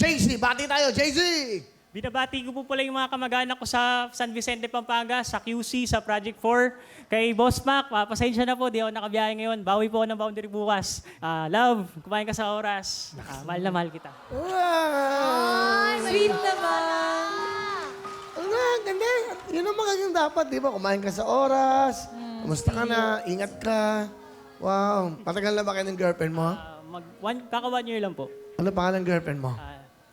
JC. Bati tayo, JC! Binabati ko po pala yung mga kamag-anak ko sa San Vicente, Pampanga, sa QC, sa Project 4. Kay Boss Mac, pasensya na po, di ako nakabiyahe ngayon. Bawi po ako ng boundary bukas. Love, kumain ka sa oras. Mahal na mahal kita. Wow! Sweet naman. Ano, ganda. Yun ang magiging dapat, di ba? Kumain ka sa oras. Kumusta ka na? Ingat ka. Wow. Patagal na ba kayo ng girlfriend mo? Kaka 1 year lang po. Ano pangalan ng girlfriend mo?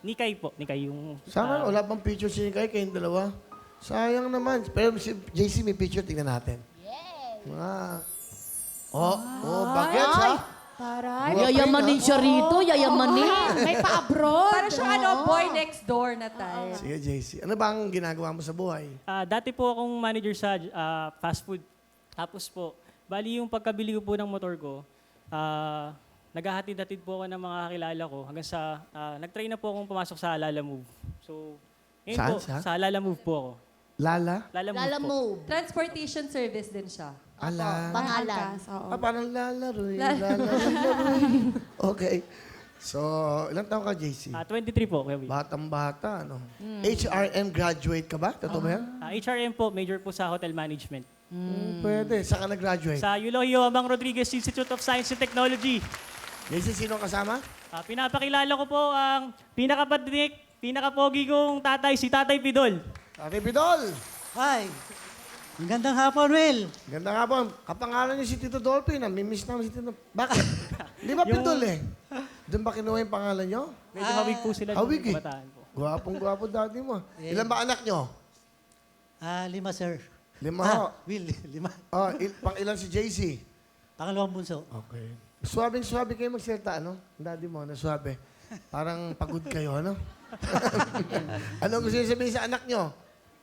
Nikay po. Nikay yung... Sana wala pang picture si Nikay kayong dalawa. Sayang naman. Pero si JC may picture, tingnan natin. Yes. Bagets ha? Taray. Yayamanin siya rito, yayamanin. May pa-abroad. Para siya boy next door na tayo. Sige, JC. Ano ba ang ginagawa mo sa buhay? Dati po akong manager sa fast food. Tapos po, bali yung pagkabili ko po ng motor ko, naghahatid-hatid po ako ng mga kakilala ko hanggang sa, nag-try na po akong pumasok sa Lala Move. So, ngayon Saan? po, sa Lala Move po ako. Lala? Lala Move Lala po. move. Transportation service din siya. Ala. Pangalan. Parang lalaroy. Okay. So, ilang taon ka, JC? 23 po, Kuya Will. Batang-bata, ano? HRM graduate ka ba? Totoo ba yan? HRM po, major po sa hotel management. Pwede. Saan ka nag-graduate? Sa Eulogio Amang Rodriguez Institute of Science and Technology. JC, sino ang kasama? Pinapakilala ko po ang pinakapatik, pinakapogi kong tatay, si Tatay Pidol. Ate Pidol! Hi! Ang gandang hapon, Will. Ganda nga po. Kapangalan niyo si Tito Dolphy. Namimiss namin si Tito. Bakit? Di ba Pidol eh? Doon ba kinuha yung pangalan niyo? Medyo hawig po sila hawig eh. ng kabataan po. Gwapong-gwapo dati mo. Ilan ba anak niyo? 5, sir. 5 ho. Will, 5. Oh, pang ilan si JC? Pangalawang bunso. Okay. Suwabing-suwabe kayo magsalita, ano? Ang daddy mo, naswabe. Parang pagod kayo, ano? Ano gusto niyo sabihin sa anak niyo?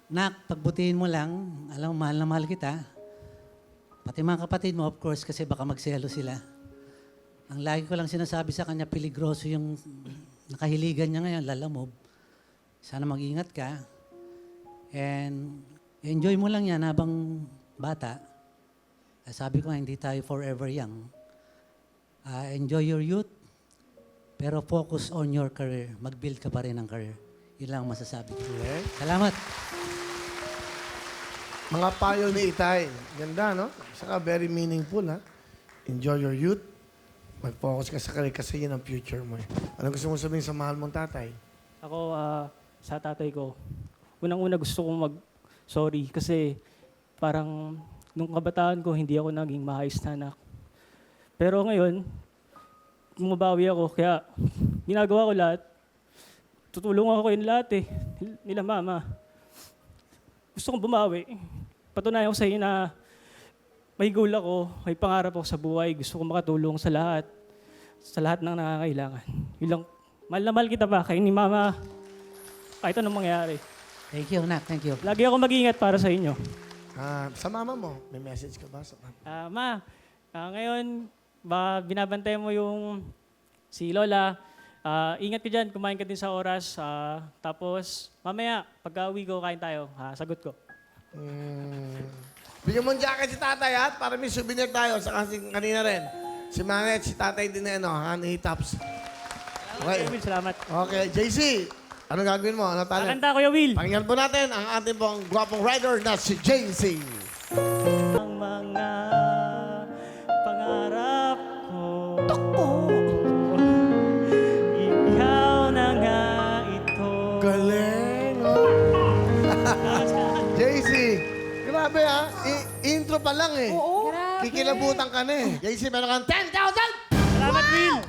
Nak, pagbutihin mo lang. Alam mo, mahal na mahal kita. Pati mga kapatid mo, of course, kasi baka magselo sila. Ang lagi ko lang sinasabi sa kanya, piligroso yung nakahiligan niya ngayon, lalamove. Sana mag-ingat ka. And enjoy mo lang yan habang bata. Sabi ko nga, hindi tayo forever young. Enjoy your youth, pero focus on your career. Mag-build ka pa rin ng career. Yun lang ang masasabi ko. Okay. Salamat. Mga payo ni Itay. Ganda, no? Saka very meaningful, ha? Enjoy your youth. Mag-focus ka sa career kasi yun ang future mo. Ano gusto mo sabihin sa mahal mong tatay? Ako, sa tatay ko, unang-una gusto kong mag-sorry kasi parang nung kabataan ko, hindi ako naging maayos na anak. Pero ngayon, bumabawi ako, kaya ginagawa ko lahat. Tutulungan ko kayo lahat eh, nila mama. Gusto kong bumawi. Patunayan ko sa inyo na may goal ako, may pangarap ako sa buhay. Gusto kong makatulong sa lahat ng nangangailangan. Yun lang, mahal na mahal kita pa, kayo ni mama, kahit anong mangyari. Thank you, Nak. Thank you. Lagi ako mag-ingat para sa inyo. Sa mama mo, may message ka ba sa mama? Ngayon, binabantay mo yung si Lola. Ingat ka dyan, kumain ka din sa oras. Tapos, mamaya, pagka-uwi ko, kain tayo. Sagot ko. Bigyan mo ng jacket si tatay, ha? Para may souvenir tayo sa kanina rin. Si Manet, si tatay din na, honey tops. Okay. Kuya Will, salamat. Okay, JC, anong gagawin mo? Ano talent? Kakanta, Kuya Will. Pakinggan po natin ang ating pong gwapong rider na si JC. Ang mga pangarap ko. Ikaw na nga ito. Galing, oh. JC, grabe ha. Intro pa lang eh. Oo. Grabe. Kikilabutan ka na eh. JC, meron kang 10,000! Salamat, Will.